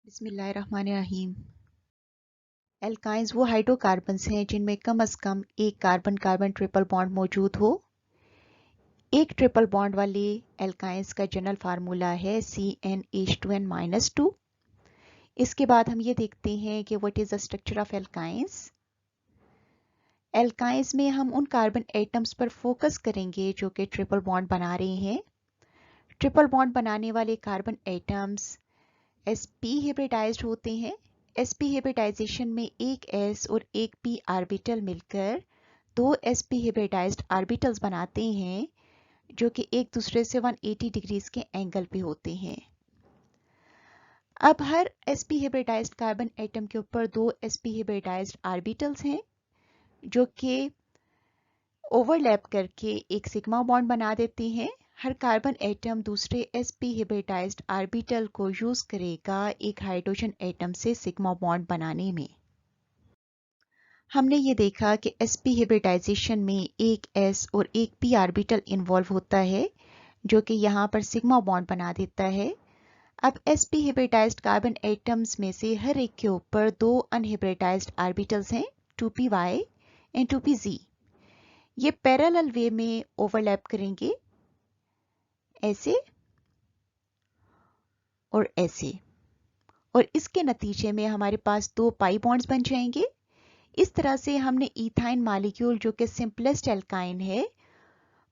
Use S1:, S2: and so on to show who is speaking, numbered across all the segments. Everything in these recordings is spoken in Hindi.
S1: बिस्मिल्लाहिर्रहमानिर्रहीम। एल्काइंस वो हाइड्रोकार्बन्स हैं जिनमें कम से कम एक कार्बन कार्बन ट्रिपल बॉन्ड मौजूद हो। एक ट्रिपल बॉन्ड वाले एल्काइंस का जनरल फार्मूला है CnH2n-2। इसके बाद हम ये देखते हैं कि what is the structure of alkynes. Alkynes में हम उन कार्बन एटम्स पर फोकस करेंगे जो कि ट्रिपल बॉन्ड बना रहे हैं। ट्रिपल बॉन्ड बनाने वाले कार्बन एटम्स sp हाइब्रिडाइज्ड होते हैं। sp हाइब्रिडाइजेशन में एक s और एक p ऑर्बिटल मिलकर दो sp हाइब्रिडाइज्ड ऑर्बिटल्स बनाते हैं जो कि एक दूसरे से 180 डिग्रीज के एंगल पे होते हैं। अब हर sp हाइब्रिडाइज्ड कार्बन एटम के ऊपर दो sp हाइब्रिडाइज्ड ऑर्बिटल्स हैं जो कि ओवरलैप करके एक सिग्मा बॉन्ड बना देते हैं। हर कार्बन एटम दूसरे sp हाइब्रिडाइज्ड ऑर्बिटल को यूज करेगा एक हाइड्रोजन एटम से सिग्मा बॉन्ड बनाने में। हमने ये देखा कि sp हाइब्रिडाइजेशन में एक s और एक p ऑर्बिटल इन्वॉल्व होता है जो कि यहाँ पर सिग्मा बॉन्ड बना देता है। अब sp हाइब्रिडाइज्ड कार्बन एटम्स में से हर एक के ऊपर दो अनहाइब्रिडाइज्ड ऑर्बिटल्स हैं 2py एंड 2pz। ये पैरेलल वे में ओवरलैप करेंगे ऐसे और ऐसे, और इसके नतीजे में हमारे पास दो पाई बॉन्ड्स बन जाएंगे। इस तरह से हमने इथाइन मॉलिक्यूल जो कि सिंपलेस्ट एल्काइन है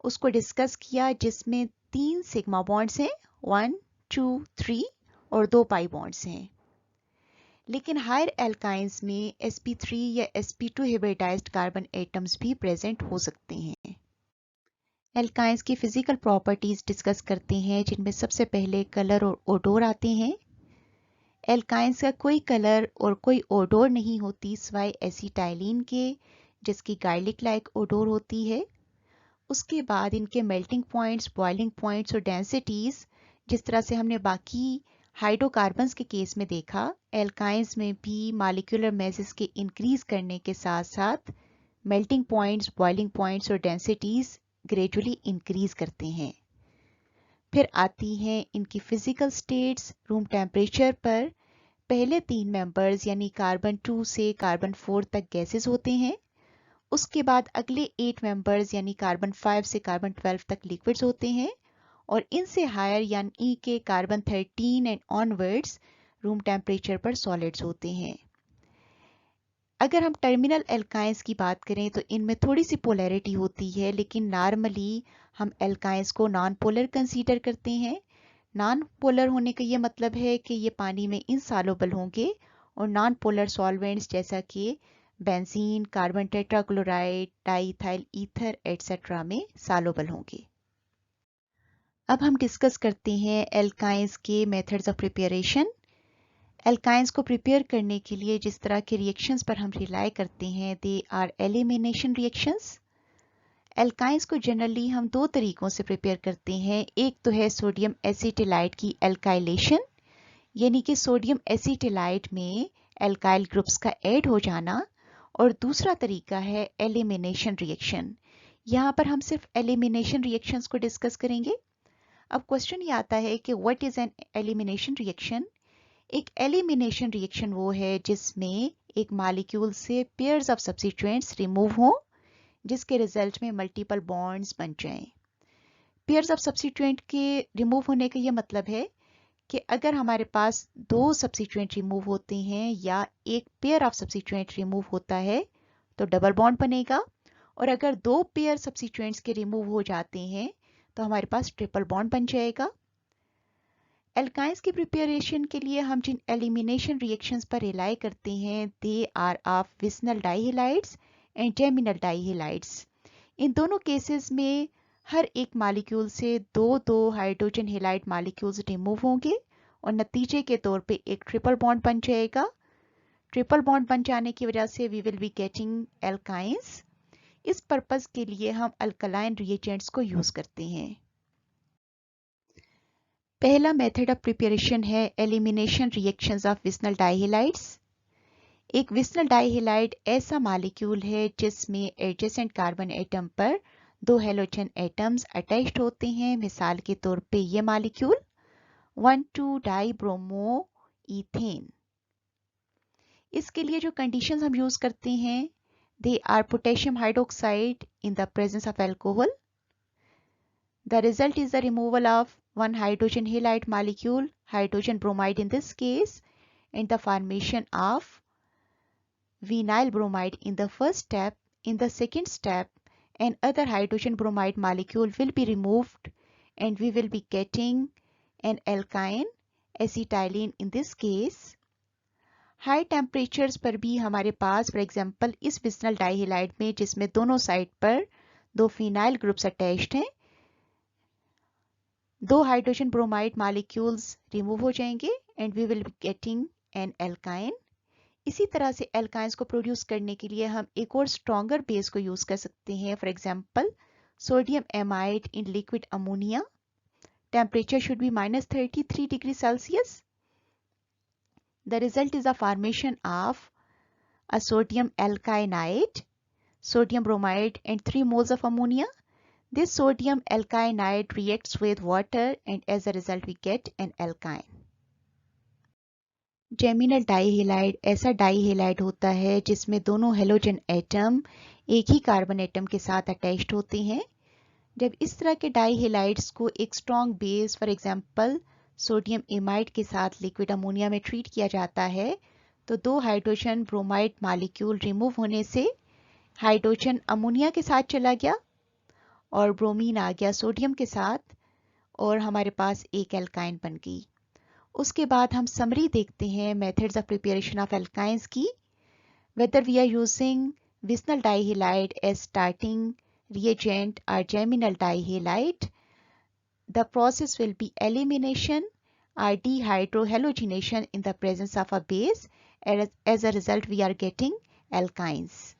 S1: उसको डिस्कस किया जिसमें 3 सिग्मा बॉन्ड्स हैं 1 2 3 और 2 पाई बॉन्ड्स हैं। लेकिन हायर एल्काइंस में sp3 या sp2 हाइब्रिडाइज्ड कार्बन एटम्स भी प्रेजेंट हो सकते हैं। एल्काइंस की फिजिकल प्रॉपर्टीज डिस्कस करते हैं जिनमें सबसे पहले कलर और ओडोर आते हैं। एल्काइंस का कोई कलर और कोई ओडोर नहीं होती सिवाय एसिटाइलिन के जिसकी गार्लिक लाइक ओडोर होती है। उसके बाद इनके मेल्टिंग पॉइंट्स, बॉइलिंग पॉइंट्स और डेंसिटीज जिस तरह से हमने बाकी हाइड्रोकार्बन्स के केस में देखा, एल्काइंस में भी मॉलिक्यूलर मेसेस के इंक्रीज करने के साथ साथ मेल्टिंग पॉइंट्स, बॉइलिंग पॉइंट्स और डेंसिटीज ग्रेजुअली इंक्रीज करते हैं। फिर आती हैं इनकी फिजिकल स्टेट्स। रूम टेम्परेचर पर पहले 3 मेंबर्स यानी कार्बन 2 से कार्बन 4 तक गैसेस होते हैं। उसके बाद अगले 8 मेंबर्स यानी कार्बन 5 से कार्बन 12 तक लिक्विड्स होते हैं और इनसे हायर यानी कि carbon 13 and onwards room temperature पर सॉलिड्स होते हैं। अगर हम टर्मिनल एल्काइंस की बात करें तो इनमें थोड़ी सी पोलैरिटी होती है, लेकिन नॉर्मली हम एल्काइंस को नॉन पोलर कंसीडर करते हैं। नॉन पोलर होने का ये मतलब है कि ये पानी में इनसॉल्युबल होंगे और नॉन पोलर सॉल्वेंट्स जैसा कि benzene, carbon tetrachloride, diethyl ether etcetera में सॉल्युबल होंगे। अब हम डिस्कस करते हैं एल्काइंस के मेथड्स ऑफ प्रिपरेशन। एल्काइंस को प्रिपेयर करने के लिए जिस तरह के रिएक्शंस पर हम रिलाई करते हैं they are elimination reactions. Alkynes को जनरली हम दो तरीकों से प्रिपेयर करते हैं। एक तो है सोडियम एसिटिलाइट की एल्काइलेशन, यानी कि सोडियम एसिटिलाइट में एल्काइल ग्रुप्स का ऐड हो जाना, और दूसरा तरीका है एलिमिनेशन रिएक्शन। यहाँ पर हम सिर्फ एलिमिनेशन रिएक्शंस को डिस्कस करेंगे। अब क्वेश्चन ये आता है कि what is an elimination reaction. एक एलिमिनेशन रिएक्शन वो है जिसमें एक मॉलिक्यूल से पेयर्स ऑफ सब्स्टिट्यूएंट्स रिमूव हो जिसके रिजल्ट में मल्टीपल बॉन्ड्स बन जाएं। पेयर्स ऑफ सब्स्टिट्यूएंट के रिमूव होने का ये मतलब है कि अगर हमारे पास दो सब्स्टिट्यूएंट रिमूव होते हैं या एक पेयर ऑफ सब्स्टिट्यूएंट रिमूव होता है तो डबल बॉन्ड बनेगा, और अगर दो पेयर सब्स्टिट्यूएंट्स के रिमूव हो जाते हैं तो हमारे पास ट्रिपल बॉन्ड बन जाएगा। एल्काइंस की प्रिपरेशन के लिए हम जिन एलिमिनेशन रिएक्शंस पर रिलाई करते हैं they are of vicinal dihalides and geminal dihalides. इन दोनों केसेस में हर एक मॉलिक्यूल से दो दो हाइड्रोजन हेलाइड मॉलिक्यूल्स रिमूव होंगे और नतीजे के तौर पे एक ट्रिपल बॉन्ड बन जाएगा। ट्रिपल बॉन्ड बन जाने की वजह से we will be getting alkynes. इस पर्पस के लिए हम अल्कलाइन रिएजेंट्स को यूज करते हैं। पहला मेथड ऑफ प्रिपरेशन है elimination reactions of vicinal dihalides. एक विसनल डाइहेलाइड ऐसा मॉलिक्यूल है जिसमें एडजेसेंट कार्बन एटम पर दो हैलोजन एटम्स अटैच्ड होते हैं। मिसाल के तौर पे ये मॉलिक्यूल 1,2-डाई ब्रोमो ईथेन। इसके लिए जो कंडीशंस हम यूज करते हैं, they are potassium hydroxide in the presence of alcohol. The result is the removal of one hydrogen halide molecule, hydrogen bromide in this case, and the formation of vinyl bromide in the first step. In the second step, another hydrogen bromide molecule will be removed and we will be getting an alkyne, acetylene in this case. High temperatures पर भी हमारे पास फॉर एग्जांपल इस विस्नल डाइहेलाइड में जिसमें दोनों साइड पर दो फिनाइल ग्रुप्स अटैच्ड हैं, दो हाइड्रोजन ब्रोमाइड मॉलिक्यूल्स रिमूव हो जाएंगे and we will be getting an alkyne. इसी तरह से एल्काइंस को प्रोड्यूस करने के लिए हम एक और स्ट्रॉन्गर बेस को यूज कर सकते हैं. For example sodium amide in liquid ammonia. Temperature should be -33 degree Celsius. The result is the formation of a sodium alkyanide, sodium bromide and 3 moles of ammonia. This sodium alkyanide reacts with water and as a result we get an alkyne. Geminal dihalide ऐसा डाइहेलाइड होता है जिसमें दोनों हेलोजन एटम एक ही कार्बन एटम के साथ अटैच्ड होते हैं. जब इस तरह के डाइहेलाइड्स को एक strong base for example sodium amide के साथ लिक्विड अमोनिया में ट्रीट किया जाता है तो दो हाइड्रोजन ब्रोमाइड मॉलिक्यूल रिमूव होने से हाइड्रोजन अमोनिया के साथ चला गया और ब्रोमीन आ गया सोडियम के साथ और हमारे पास एक एल्काइन बन गई. उसके बाद हम समरी देखते हैं methods of preparation of alkynes की. Whether we are using vicinal dihalide as starting reagent or geminal dihalide, the process will be elimination or dehydrohalogenation in the presence of a base. As a result, we are getting alkynes.